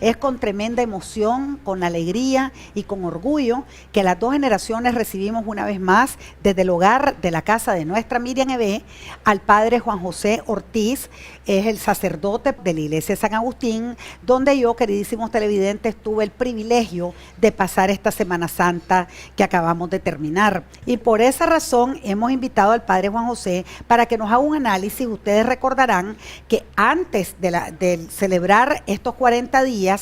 Es con tremenda emoción, con alegría y con orgullo que las dos generaciones recibimos una vez más desde el hogar de la casa de nuestra Miriam Ebé al padre Juan José Ortiz, es el sacerdote de la iglesia de San Agustín, donde yo, queridísimos televidentes, tuve el privilegio de pasar esta Semana Santa que acabamos de terminar. Y por esa razón hemos invitado al padre Juan José para que nos haga un análisis. Ustedes recordarán que antes de celebrar estos 40 días,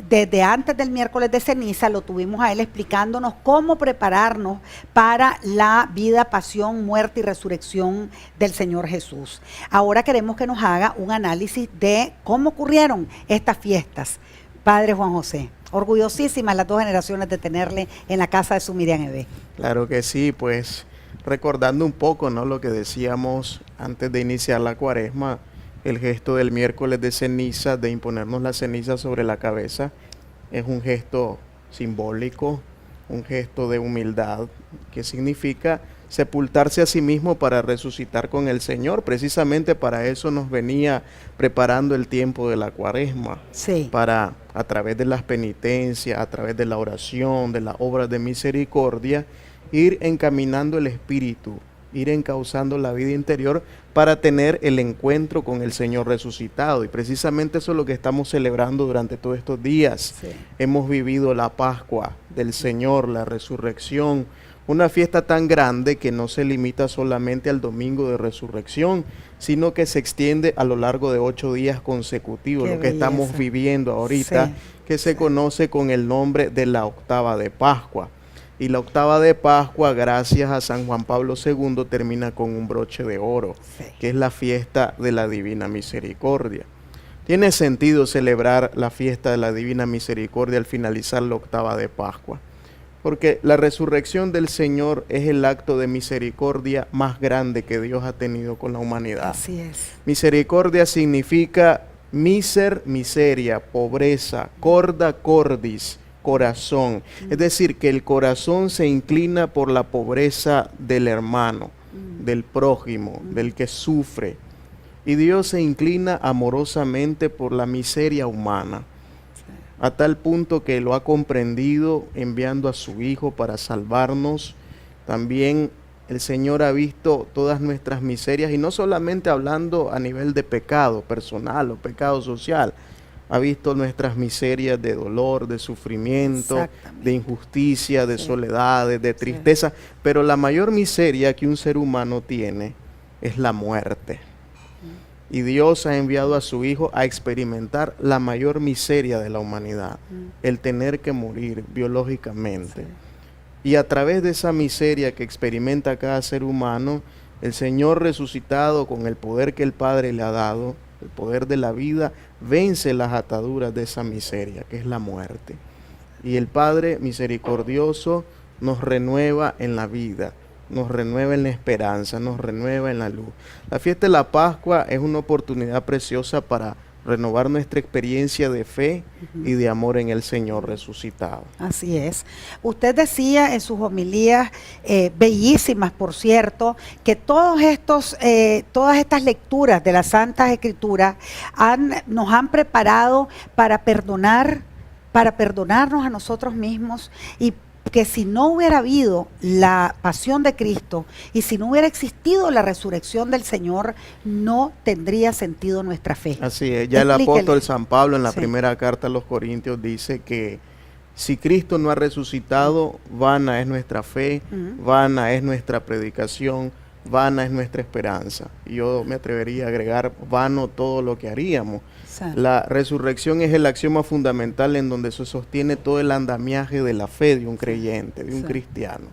desde antes del miércoles de ceniza, lo tuvimos a él explicándonos cómo prepararnos para la vida, pasión, muerte y resurrección del Señor Jesús. Ahora queremos que nos haga un análisis de cómo ocurrieron estas fiestas. Padre Juan José, orgullosísimas las dos generaciones de tenerle en la casa de su Miriam Ebé. Claro que sí, pues recordando un poco, ¿no?, lo que decíamos antes de iniciar la cuaresma, el gesto del miércoles de ceniza, de imponernos la ceniza sobre la cabeza, es un gesto simbólico, un gesto de humildad, que significa sepultarse a sí mismo para resucitar con el Señor. Precisamente para eso nos venía preparando el tiempo de la cuaresma, sí, para a través de las penitencias, a través de la oración, de las obras de misericordia, ir encaminando el espíritu, ir encauzando la vida interior para tener el encuentro con el Señor resucitado. Y precisamente eso es lo que estamos celebrando durante todos estos días. sí. Hemos vivido la Pascua del Señor, la resurrección, una fiesta tan grande que no se limita solamente al domingo de resurrección, sino que se extiende a lo largo de 8 días consecutivos, Qué lo que belleza. estamos viviendo ahorita, Sí, que se sí. conoce con el nombre de la octava de Pascua. Y la octava de Pascua, gracias a San Juan Pablo II, termina con un broche de oro, Sí. que es la fiesta de la Divina Misericordia. Tiene sentido celebrar la fiesta de la Divina Misericordia al finalizar la octava de Pascua, porque la resurrección del Señor es el acto de misericordia más grande que Dios ha tenido con la humanidad. Así es. Misericordia significa miseria, pobreza, corda, cordis, corazón. Es decir, que el corazón se inclina por la pobreza del hermano, del prójimo, del que sufre. Y Dios se inclina amorosamente por la miseria humana, a tal punto que lo ha comprendido enviando a su Hijo para salvarnos. También el Señor ha visto todas nuestras miserias, y no solamente hablando a nivel de pecado personal o pecado social, ha visto nuestras miserias de dolor, de sufrimiento, de injusticia, de soledades, de tristeza, pero la mayor miseria que un ser humano tiene es la muerte. Y Dios ha enviado a su Hijo a experimentar la mayor miseria de la humanidad, el tener que morir biológicamente. Y a través de esa miseria que experimenta cada ser humano, el Señor resucitado, con el poder que el Padre le ha dado, el poder de la vida, vence las ataduras de esa miseria, que es la muerte. Y el Padre misericordioso nos renueva en la vida, nos renueva en la esperanza, nos renueva en la luz. La fiesta de la Pascua es una oportunidad preciosa para renovar nuestra experiencia de fe y de amor en el Señor resucitado. Así es. Usted decía en sus homilías, bellísimas por cierto, que todas estas lecturas de las Santas Escrituras nos han preparado para perdonarnos a nosotros mismos, y que si no hubiera habido la pasión de Cristo y si no hubiera existido la resurrección del Señor, no tendría sentido nuestra fe. Así es, ya el apóstol San Pablo en la primera carta a los Corintios dice que si Cristo no ha resucitado, vana es nuestra fe, vana es nuestra predicación, vana es nuestra esperanza. Y yo me atrevería a agregar, vano todo lo que haríamos. La resurrección es el axioma fundamental en donde se sostiene todo el andamiaje de la fe de un creyente, de un cristiano.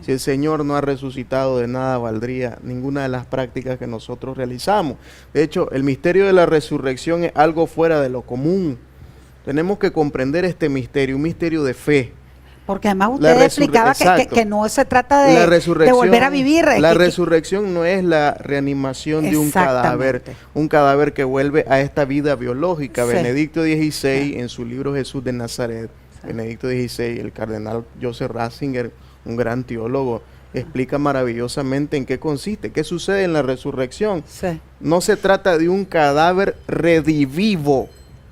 Si el Señor no ha resucitado, de nada valdría ninguna de las prácticas que nosotros realizamos. De hecho, el misterio de la resurrección es algo fuera de lo común. Tenemos que comprender este misterio, un misterio de fe. Porque además usted explicaba que no se trata de volver a vivir. La resurrección no es la reanimación de un cadáver que vuelve a esta vida biológica. Benedicto XVI, en su libro Jesús de Nazaret, Benedicto XVI, el cardenal Joseph Ratzinger, un gran teólogo, explica maravillosamente en qué consiste, qué sucede en la resurrección. No se trata de un cadáver redivivo,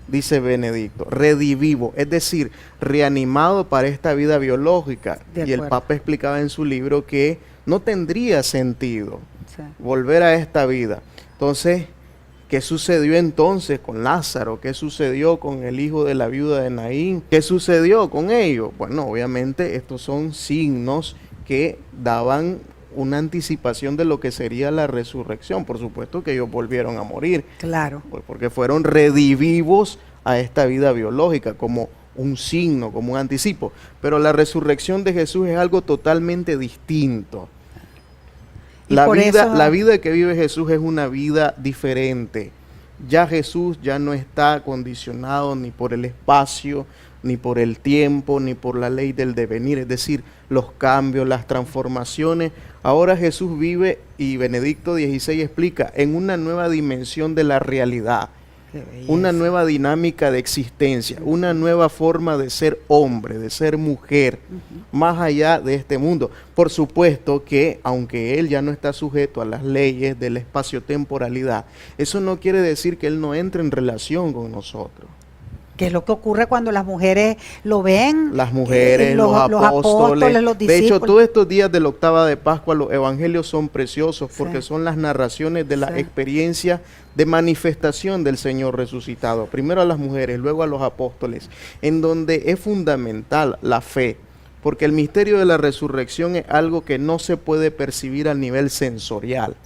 dice Benedicto, redivivo, es decir, reanimado para esta vida biológica. De Y el acuerdo. Papa explicaba en su libro que no tendría sentido Sí. volver a esta vida. Entonces, ¿qué sucedió entonces con Lázaro? ¿Qué sucedió con el hijo de la viuda de Naín? ¿Qué sucedió con ellos? Bueno, obviamente estos son signos que daban una anticipación de lo que sería la resurrección. Por supuesto que ellos volvieron a morir, Claro. porque fueron redivivos a esta vida biológica como un signo, como un anticipo. Pero la resurrección de Jesús es algo totalmente distinto. Y La por vida, eso- la vida que vive Jesús es una vida diferente. Ya Jesús ya no está condicionado ni por el espacio, ni por el tiempo, ni por la ley del devenir, es decir, los cambios, las transformaciones. Ahora Jesús vive, y Benedicto XVI explica, en una nueva dimensión de la realidad, Qué belleza. una nueva dinámica de existencia, una nueva forma de ser hombre, de ser mujer, más allá de este mundo. Por supuesto que, aunque él ya no está sujeto a las leyes de la espacio-temporalidad, eso no quiere decir que él no entre en relación con nosotros. Que es lo que ocurre cuando las mujeres lo ven. Las mujeres, los apóstoles. los De hecho, discípulos. todos estos días de la octava de Pascua, los evangelios son preciosos porque Sí. son las narraciones de la Sí. experiencia de manifestación del Señor resucitado. Primero a las mujeres, luego a los apóstoles, en donde es fundamental la fe, porque el misterio de la resurrección es algo que no se puede percibir a nivel sensorial.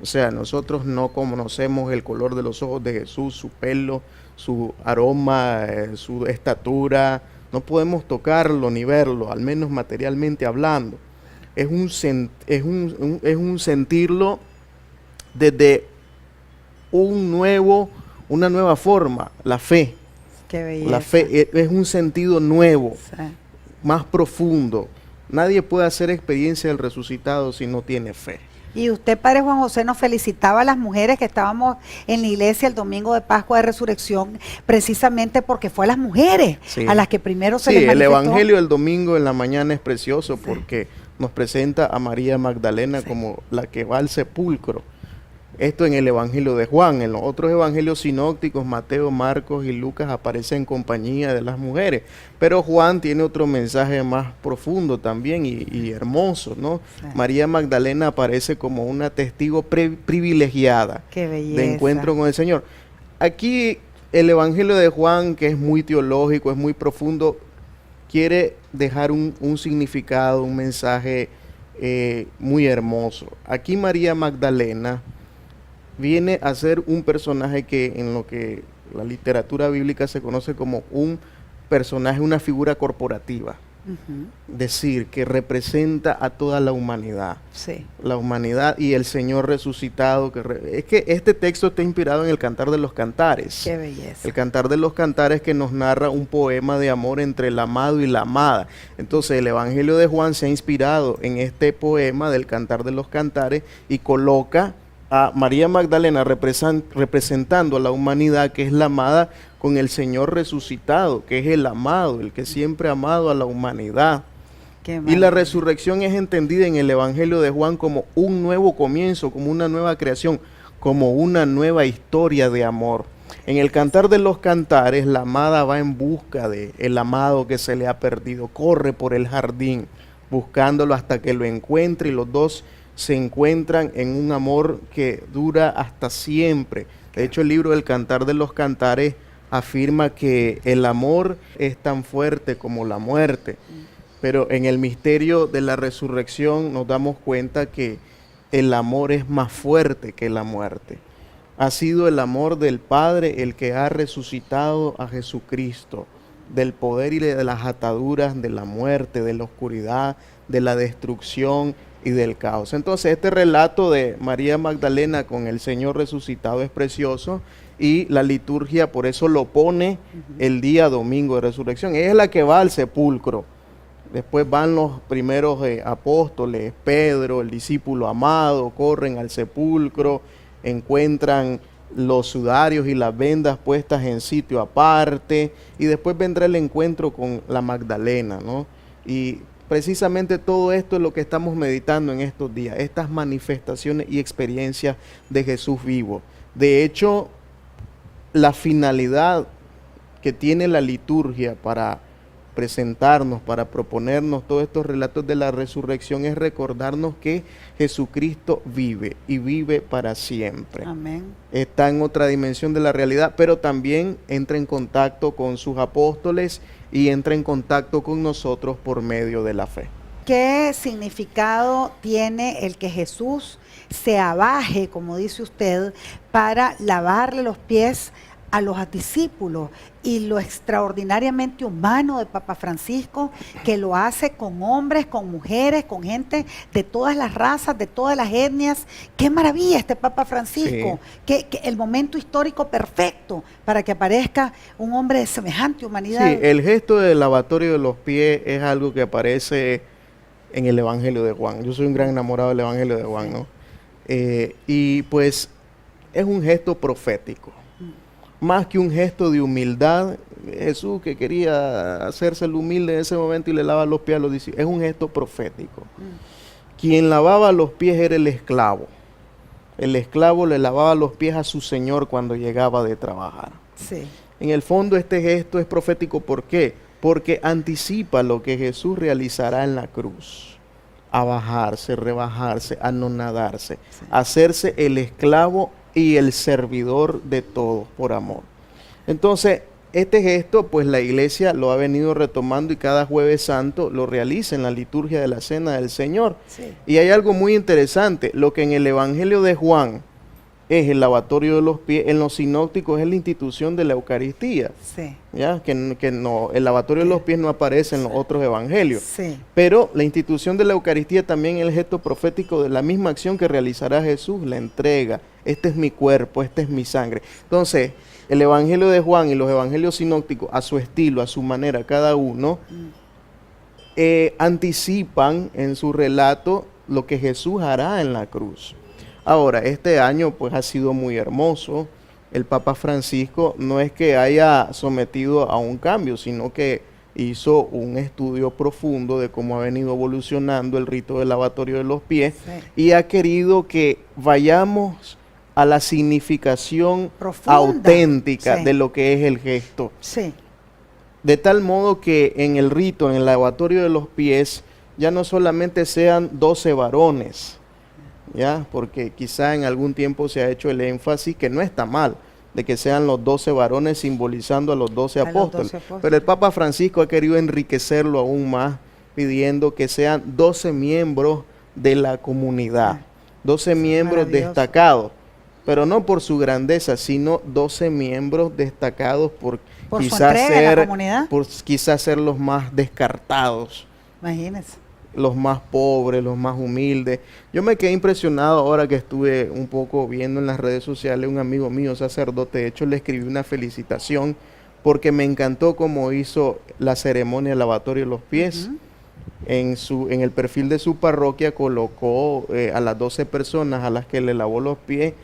O sea, nosotros no conocemos el color de los ojos de Jesús, su pelo, su aroma, su estatura. No podemos tocarlo ni verlo, al menos materialmente hablando. Es un sentirlo desde una nueva forma, la fe. Qué belleza. La fe es un sentido nuevo, Sí. más profundo. Nadie puede hacer experiencia del resucitado si no tiene fe. Y usted, Padre Juan José, nos felicitaba a las mujeres que estábamos en la iglesia el domingo de Pascua de Resurrección, precisamente porque fue a las mujeres Sí. a las que primero se Sí, les el manifestó. evangelio del domingo en la mañana es precioso Sí. porque nos presenta a María Magdalena Sí. como la que va al sepulcro. Esto en el evangelio de Juan. En los otros evangelios sinópticos, Mateo, Marcos y Lucas, aparece en compañía de las mujeres. Pero Juan tiene otro mensaje más profundo también y hermoso, ¿no? Sí. María Magdalena aparece como una testigo privilegiada Qué belleza. de encuentro con el Señor. Aquí el evangelio de Juan, que es muy teológico, es muy profundo, quiere dejar un significado, un mensaje muy hermoso. Aquí María Magdalena viene a ser un personaje que en lo que la literatura bíblica se conoce como un personaje, una figura corporativa, Ujú. decir, que representa a toda la humanidad. Sí. La humanidad y el Señor resucitado. Es que este texto está inspirado en el Cantar de los Cantares. Qué belleza. El Cantar de los Cantares, que nos narra un poema de amor entre el amado y la amada. Entonces el Evangelio de Juan se ha inspirado en este poema del Cantar de los Cantares y coloca a María Magdalena representando a la humanidad, que es la amada, con el Señor resucitado, que es el amado, el que siempre ha amado a la humanidad. Qué Y la maravilla. resurrección es entendida en el Evangelio de Juan como un nuevo comienzo, como una nueva creación, como una nueva historia de amor. En el Cantar de los Cantares, la amada va en busca de el amado que se le ha perdido, corre por el jardín buscándolo hasta que lo encuentre, y los dos se encuentran en un amor que dura hasta siempre. De hecho, el libro del Cantar de los Cantares afirma que el amor es tan fuerte como la muerte. Pero en el misterio de la resurrección nos damos cuenta que el amor es más fuerte que la muerte. Ha sido el amor del Padre el que ha resucitado a Jesucristo del poder y de las ataduras de la muerte, de la oscuridad, de la destrucción y del caos. Entonces, este relato de María Magdalena con el Señor resucitado es precioso, y la liturgia por eso lo pone el día domingo de resurrección. Ella es la que va al sepulcro. Después van los primeros apóstoles, Pedro, el discípulo amado, corren al sepulcro, encuentran los sudarios y las vendas puestas en sitio aparte, y después vendrá el encuentro con la Magdalena, ¿no? Y precisamente todo esto es lo que estamos meditando en estos días, estas manifestaciones y experiencias de Jesús vivo. De hecho, la finalidad que tiene la liturgia para presentarnos, para proponernos todos estos relatos de la resurrección es recordarnos que Jesucristo vive y vive para siempre. Amén. Está en otra dimensión de la realidad, pero también entra en contacto con sus apóstoles y entra en contacto con nosotros por medio de la fe. ¿Qué significado tiene el que Jesús se abaje, como dice usted, para lavarle los pies a los discípulos, y lo extraordinariamente humano de Papa Francisco, que lo hace con hombres, con mujeres, con gente de todas las razas, de todas las etnias? ¡Qué maravilla este Papa Francisco! Sí. Que el momento histórico perfecto para que aparezca un hombre de semejante humanidad. Sí, el gesto del lavatorio de los pies es algo que aparece en el Evangelio de Juan. Yo soy un gran enamorado del Evangelio de Juan, ¿no? Y pues es un gesto profético. Más que un gesto de humildad, Jesús que quería hacerse el humilde en ese momento y le lava los pies a los discípulos, es un gesto profético. Quien lavaba los pies era el esclavo. El esclavo le lavaba los pies a su señor cuando llegaba de trabajar. Sí. En el fondo este gesto es profético, ¿por qué? Porque anticipa lo que Jesús realizará en la cruz. A bajarse, rebajarse, anonadarse, Sí. hacerse el esclavo y el servidor de todos por amor. Entonces, este gesto, pues la iglesia lo ha venido retomando y cada jueves santo lo realiza en la liturgia de la Cena del Señor. Sí. Y hay algo muy interesante, lo que en el Evangelio de Juan es el lavatorio de los pies, en los sinópticos es la institución de la Eucaristía. Sí. ¿Ya? Que no, el lavatorio de los pies no aparece en los otros evangelios. Sí. Pero la institución de la Eucaristía también es el gesto profético de la misma acción que realizará Jesús, la entrega. Este es mi cuerpo, esta es mi sangre. Entonces, el Evangelio de Juan y los evangelios sinópticos, a su estilo, a su manera, cada uno, anticipan en su relato lo que Jesús hará en la cruz. Ahora, este año pues ha sido muy hermoso. El Papa Francisco no es que haya sometido a un cambio, sino que hizo un estudio profundo de cómo ha venido evolucionando el rito del lavatorio de los pies, Sí. y ha querido que vayamos a la significación Profunda. auténtica Sí. de lo que es el gesto. Sí. De tal modo que en el rito, en el lavatorio de los pies, ya no solamente sean 12 varones, ¿ya? Porque quizá en algún tiempo se ha hecho el énfasis, que no está mal, de que sean los 12 varones simbolizando a los 12 A los apóstoles. 12 apóstoles. Pero el Papa Francisco ha querido enriquecerlo aún más, pidiendo que sean 12 miembros de la comunidad, 12 miembros maravilloso. destacados, pero no por su grandeza, sino 12 miembros destacados por Por su quizás entrega a la comunidad. por quizás ser los más descartados, Imagínense. los más pobres, los más humildes. Yo me quedé impresionado ahora que estuve un poco viendo en las redes sociales, un amigo mío, sacerdote, de hecho le escribí una felicitación porque me encantó cómo hizo la ceremonia del lavatorio de los pies. Ujú. En el perfil de su parroquia colocó a las 12 personas a las que le lavó los pies,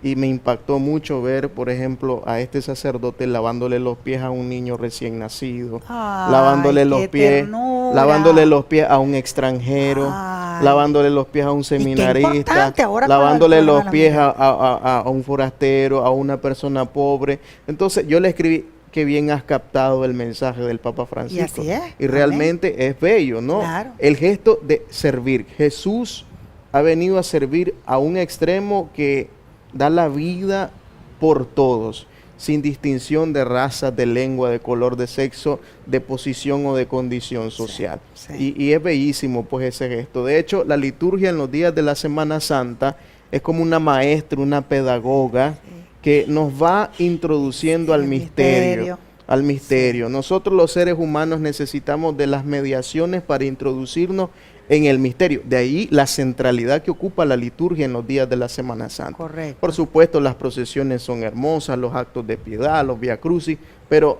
y me impactó mucho ver, por ejemplo, a este sacerdote lavándole los pies a un niño recién nacido, Ay, lavándole los qué pies, ternura. lavándole los pies a un extranjero, Ay. lavándole los pies a un seminarista, importante ahora lavándole para los la pies vida. a un forastero, a una persona pobre. Entonces yo le escribí: qué bien has captado el mensaje del Papa Francisco. así es. Y Amén. realmente es bello, ¿no? Claro. El gesto de servir. Jesús ha venido a servir a un extremo que da la vida por todos, sin distinción de raza, de lengua, de color, de sexo, de posición o de condición social. Sí. Y es bellísimo pues ese gesto. De hecho, la liturgia en los días de la Semana Santa es como una maestra, una pedagoga que nos va introduciendo al el misterio. Al misterio. Nosotros los seres humanos necesitamos de las mediaciones para introducirnos en el misterio. De ahí la centralidad que ocupa la liturgia en los días de la Semana Santa. Correcto. Por supuesto, las procesiones son hermosas, los actos de piedad, los Via Crucis, pero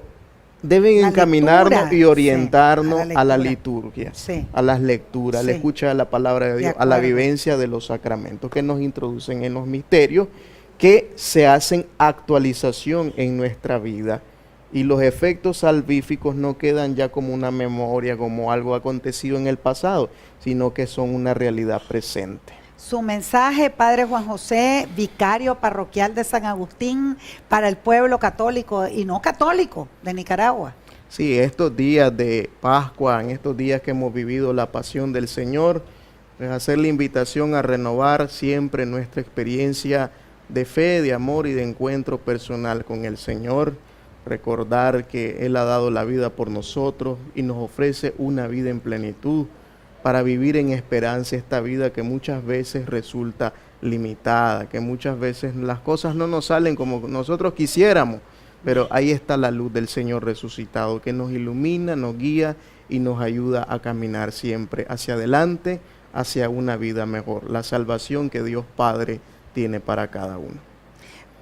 deben La encaminarnos lectura, y orientarnos sí, a la lectura. liturgia, Sí. a las lecturas, a la Sí. escucha de la palabra de De Dios, a la acuerdo. vivencia de los sacramentos que nos introducen en los misterios, que se hacen actualización en nuestra vida. Y los efectos salvíficos no quedan ya como una memoria, como algo acontecido en el pasado, sino que son una realidad presente. Su mensaje, Padre Juan José, vicario parroquial de San Agustín, para el pueblo católico y no católico de Nicaragua. Sí, estos días de Pascua, en estos días que hemos vivido la pasión del Señor, pues hacer la invitación a renovar siempre nuestra experiencia de fe, de amor y de encuentro personal con el Señor. Recordar que Él ha dado la vida por nosotros y nos ofrece una vida en plenitud para vivir en esperanza esta vida que muchas veces resulta limitada, que muchas veces las cosas no nos salen como nosotros quisiéramos, pero ahí está la luz del Señor resucitado que nos ilumina, nos guía y nos ayuda a caminar siempre hacia adelante, hacia una vida mejor, la salvación que Dios Padre tiene para cada uno.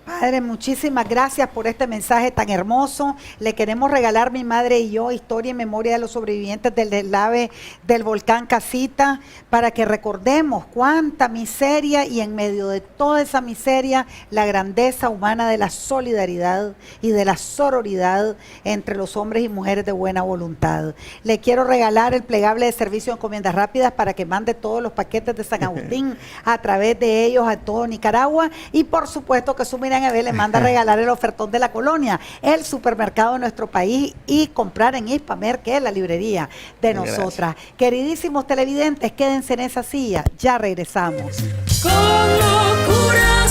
Padre, muchísimas gracias por este mensaje tan hermoso. Le queremos regalar, mi madre y yo, historia y memoria de los sobrevivientes del deslave del volcán Casita, para que recordemos cuánta miseria y en medio de toda esa miseria, la grandeza humana de la solidaridad y de la sororidad entre los hombres y mujeres de buena voluntad. Le quiero regalar el plegable de servicio de encomiendas rápidas para que mande todos los paquetes de San Agustín a través de ellos a todo Nicaragua, y por supuesto que su Miriam EB le manda a regalar el ofertón de la colonia, el supermercado de nuestro país, y comprar en Hispamer, que es la librería de nosotras. Gracias. Queridísimos televidentes, quédense en esa silla, ya regresamos. Con locura